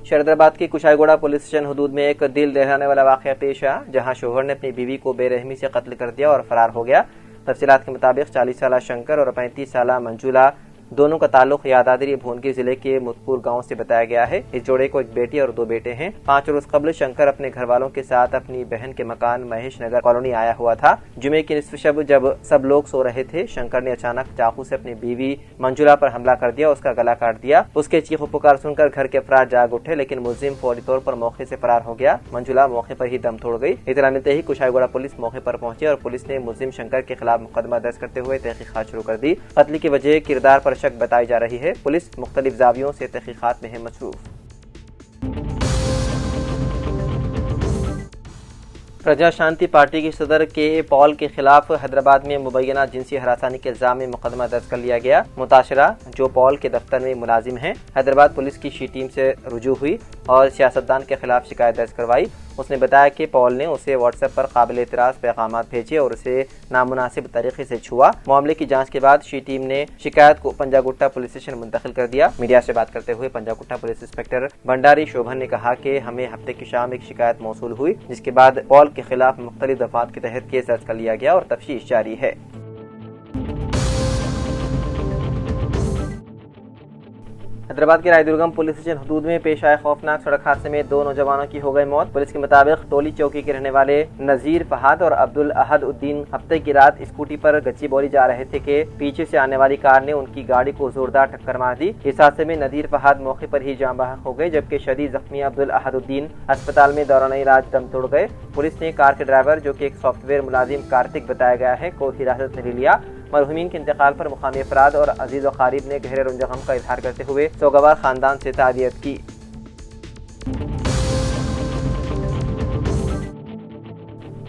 शरदाबाद की कुशाईगोड़ा police station हदूद में एक दिल दहलाने वाला वाकया पेश आया, जहां शोहर ने अपनी बीवी को बेरहमी से कत्ल कर दिया और फरार हो गया। तफसीलात के मुताबिक 40 साला शंकर और 35 साला मंजूला दोनों का ताल्लुक यादाद्री भुवनगिर जिले के मुतपुर गांव से बताया गया है। इस जोड़े को एक बेटी और 2 बेटे हैं। 5 रोज कबल शंकर अपने घर वालों के साथ अपनी बहन के मकान महेश नगर कॉलोनी आया हुआ था। जुमे की निसफ शब जब सब लोग सो रहे थे, शंकर ने अचानक चाकू से अपनी बीवी मंजूला पर हमला कर दिया, उसका गला काट दिया। उसके चीखो पुकार सुनकर घर के अफराद जाग उठे, लेकिन मुलजिम फौरी तौर पर मौके से फरार हो गया। मंजूला मौके पर ही दम तोड़ गई। इतला मिलते ही कुशाईगोड़ा पुलिस मौके पर पहुंची और पुलिस ने मुलजिम शंकर के खिलाफ मुकदमा दर्ज करते हुए तहकीकात शुरू कर दी। कत्ल की वजह किरदार पर शक बताई जा रही है। पुलिस मुख्तलिफ जावियों से तहकीकात में है मसरूफ। प्रजा शांति पार्टी के सदर के पॉल के खिलाफ हैदराबाद में मुबैना जिनसी हरासानी के इल्जाम में मुकदमा दर्ज कर लिया गया। मुताशरा जो पॉल के दफ्तर में मुलाजिम है, हैदराबाद पुलिस की शी टीम से रुजू हुई और सियासतदान के खिलाफ शिकायत दर्ज करवाई। उसने बताया कि पॉल ने उसे व्हाट्सएप पर काबिल एतराज़ पैगामात भेजे और उसे नामुनासिब तरीके से छुआ। मामले की जांच के बाद शी टीम ने शिकायत को पंजागुट्टा पुलिस स्टेशन मुंतकिल कर दिया। मीडिया से बात करते हुए पंजागुट्टा पुलिस इंस्पेक्टर भंडारी शोभन ने कहा कि हमें हफ्ते की शाम एक शिकायत मौसूल हुई, जिसके बाद पॉल के खिलाफ मुख्तलिफ दफात के तहत केस दर्ज कर लिया गया और तफ्तीश जारी है। हैदराबाद के रायदुर्गम पुलिस स्टेशन हदूद में पेश आए खौफनाक सड़क हादसे में 2 नौजवानों की हो गई मौत। पुलिस के मुताबिक टोली चौकी के रहने वाले नजीर फहाद और अब्दुल अहद उद्दीन हफ्ते की रात स्कूटी पर गच्ची बोली जा रहे थे कि पीछे से आने वाली कार ने उनकी गाड़ी को जोरदार टक्कर मार दी। इस हादसे में नजीर फहाद मौके पर ही जान बहक हो गए, जबकि शदीद जख्मी अब्दुल अहद उद्दीन अस्पताल में दौरान इलाज दम तोड़ गए। पुलिस ने कार के ड्राइवर, जो कि एक सॉफ्टवेयर मुलाजिम कार्तिक बताया गया है, को हिरासत में ले लिया। मरहूमीन के इंतकाल पर मुकामी अफराद और अजीज व क़रीब ने गहरे रंज गम का इजहार करते हुए सोगवार खानदान से ताज़ियत की।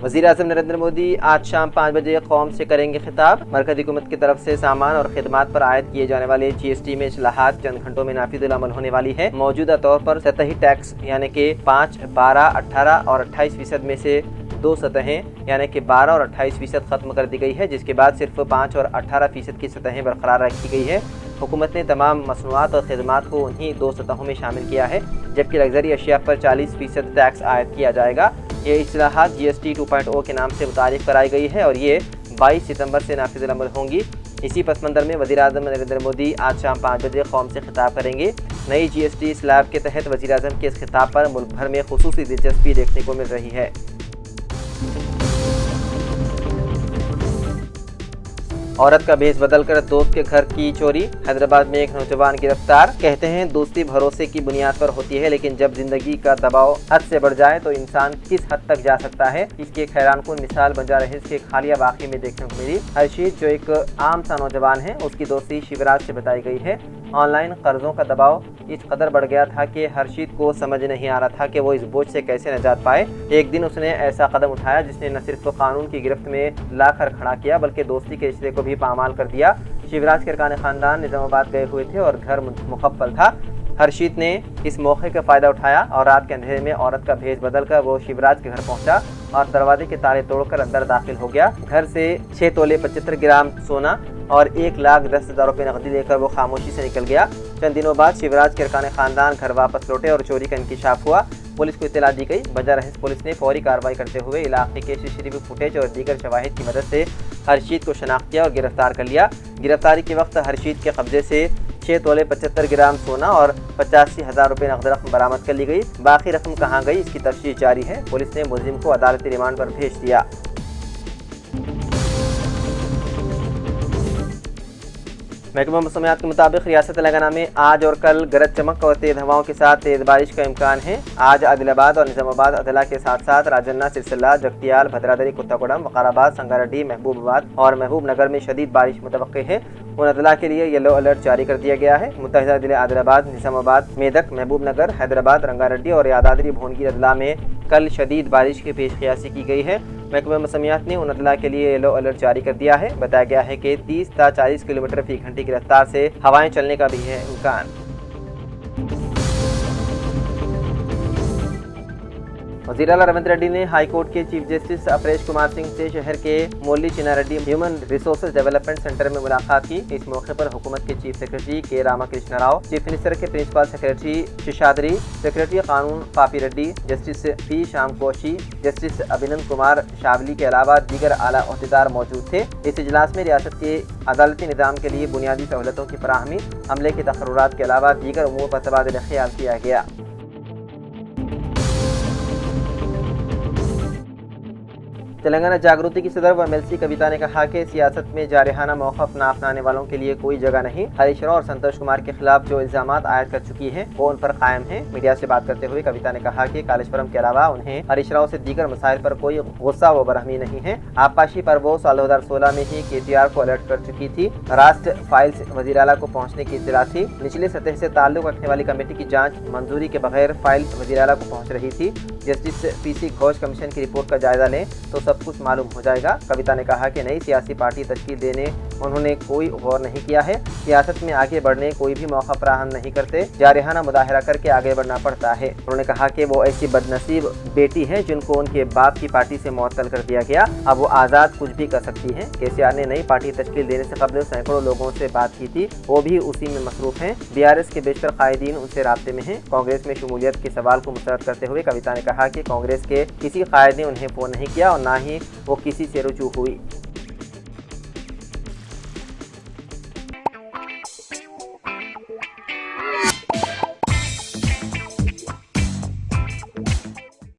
वज़ीर-ए-आज़म नरेंद्र मोदी आज शाम 5 बजे कौम से करेंगे खिताब। मरकज़ी हुकूमत की तरफ से सामान और खिदमात पर आयद किए जाने वाले GST में इस्लाहात चंद घंटों में नाफिजुल अमल होने वाली है। मौजूदा तौर पर सतही टैक्स यानी कि 5, 12, 18 और 28% में से 2 सतहें यानी कि 12 और 28% खत्म कर दी गई है, जिसके बाद सिर्फ 5 और 18% की सतहें बरकरार रखी गई है। हुकूमत ने तमाम मसनूआत और खिदमात को उन्हीं 2 सतहों में शामिल किया है, जबकि लग्जरी अशिया पर 40% टैक्स आयद किया जाएगा। ये इस्लाहात GST 2.0 के नाम से मुतारिफ कराई गई है और ये 22 सितंबर से नाफिजुल अमल होंगी। इसी पस मंज़र में वज़ीर-ए-आज़म नरेंद्र मोदी आज शाम 5 बजे कौम से खिताब करेंगे। नई GST स्लैब के तहत वज़ीर-ए-आज़म के इस खिताब पर मुल्क भर में खुसूसी दिलचस्पी देखने को मिल रही है। औरत का भेष बदलकर दोस्त के घर की चोरी। हैदराबाद में एक नौजवान गिरफ्तार। कहते हैं दोस्ती भरोसे की बुनियाद पर होती है, लेकिन जब जिंदगी का दबाव हद से बढ़ जाए तो इंसान किस हद तक जा सकता है, इसकी एक हैरानकुन मिसाल बंजाराहिल्स के खालिया वाक़े में देखने को मिली। हर्षीत, जो एक आम सा नौजवान है, उसकी दोस्ती शिवराज से बताई गई है। ऑनलाइन कर्जों का दबाव इस कदर बढ़ गया था कि हर्षीत को समझ नहीं आ रहा था कि वो इस बोझ से कैसे निजात पाए। एक दिन उसने ऐसा कदम उठाया जिसने न सिर्फ कानून की गिरफ्त में लाकर खड़ा किया, बल्कि दोस्ती के रिश्ते को भी पामाल कर दिया। शिवराज के अरकान खानदान निजामाबाद गए हुए थे और घर मुकफ्फल था। हर्षीत ने इस मौके का फ़ायदा उठाया और रात के अंधेरे में औरत का भेष बदलकर वो शिवराज के घर पहुंचा और दरवाजे के ताले तोड़कर अंदर दाखिल हो गया। घर से 6 तोले 75 ग्राम सोना और 1,10,000 रुपये नकदी लेकर वो खामोशी से निकल गया। चंद दिनों बाद शिवराज के अरकान खानदान घर वापस लौटे और चोरी का इंकिशाफ हुआ। पुलिस को इत्तला दी गई। बंजाराहिल्स पुलिस ने फौरी कार्रवाई करते हुए इलाके के CCTV फुटेज और दीगर शवाहिद की मदद से हर्षीत को शनाख्त किया और गिरफ्तार कर लिया। गिरफ्तारी के वक्त हर्षीत के कब्जे से 6 तोले 75 ग्राम सोना और 85,000 रुपये नकद रकम बरामद कर ली गई। बाकी रकम कहाँ गई, इसकी तफ्तीश जारी है। पुलिस ने मुलजिम को अदालती रिमांड पर भेज दिया। महकमा मौसमियात के मुताबिक रियासत तेलंगाना में आज और कल गरज चमक और तेज़ हवाओं के साथ तेज़ बारिश का इम्कान है। आज आदिलाबाद और निजामाबाद अदला के साथ साथ राजन्ना, सिलसिला, जगतियाल, भद्रादरी, कुत्तागुड़म, वकाराबाद, संगारेड्डी, महबूबाबाद और महबूब नगर में शदीद बारिश मुतवक्के है। उन अदला के लिए येलो अलर्ट जारी कर दिया गया है। मुत्तहिदा जिले आदिलाबाद, निजामाबाद, मेदक, महबूब नगर, हैदराबाद, रंगारेड्डी और यादाद्री भुवनगिर अदला में कल शदीद बारिश की पेशकयासी की गई है। महकमा मौसमियात ने उन अदला के लिए येलो अलर्ट जारी कर दिया है। बताया गया है कि 30 से 40 किलोमीटर फी घंटे की रफ्तार से हवाएं चलने का भी है इम्कान। वज़ीर आला रविंद्र रेड्डी ने हाई कोर्ट के चीफ जस्टिस अपरेश कुमार सिंह से शहर के मोली चिन्नारेड्डी ह्यूमन रिसोर्सेज डेवलपमेंट सेंटर में मुलाकात की। इस मौके पर हुकूमत के chief secretary K Ramakrishna Rao, chief minister के प्रिंसिपल सेक्रेटरी शेषाद्री, सेक्रेटरी कानून Papi Reddy, justice P Shyam Koshy, justice Abhinand Kumar Shavali के अलावा दीगर आला ओहदेदार मौजूद थे। इस इजलास में रियासत के अदालती निज़ाम के लिए बुनियादी सहूलतों की फराहमी, अमले के तकर्रुरात के अलावा दीगर उमूर पर तबादला ख्याल किया गया। तेलंगाना जागृति की सदर व एमएलसी कविता ने कहा कि सियासत में जारहाना मौक़िफ़ न अपनाने वालों के लिए कोई जगह नहीं। हरीश राव और संतोष कुमार के खिलाफ जो इल्ज़ामात आयद कर चुकी है वो उन पर कायम है। मीडिया से बात करते हुए कविता ने कहा कि कालेश्वरम के अलावा उन्हें हरीश राव से दीगर मसाइल पर कोई गुस्सा व बरहमी नहीं है। आबपाशी पर वो साल 2016 में ही KTR को अलर्ट कर चुकी थी। राष्ट्र फाइल्स वज़ीर आला को पहुँचने की इत्तला थी। निचली सतह से ताल्लुक रखने वाली कमेटी की जाँच मंजूरी के बगैर फाइल वज़ीर आला को पहुँच रही थी। जस्टिस PC घोष कमीशन की रिपोर्ट का जायजा लें तो सब कुछ मालूम हो जाएगा। कविता ने कहा कि नई सियासी पार्टी तश्कील देने उन्होंने कोई गौर नहीं किया है। सियासत में आगे बढ़ने कोई भी मौका फराहम नहीं करते, जारहाना मुदाहरा करके आगे बढ़ना पड़ता है। उन्होंने कहा कि वो ऐसी बदनसीब बेटी है जिनको उनके बाप की पार्टी से मुअत्तल कर दिया गया, अब वो आज़ाद कुछ भी कर सकती है। KCR ने नई पार्टी तश्कील देने से कबल सैकड़ों लोगों से बात की थी, वो भी उसी में मसरूफ हैं। BRS के बेशतर कायदीन उनसे राब्ते में हैं। कांग्रेस में शमूलियत के सवाल को मुस्तरद करते हुए कविता ने कहा कि कांग्रेस के किसी कायद ने उन्हें फ़ोन नहीं किया और ना ही वो किसी से रुजू हुई।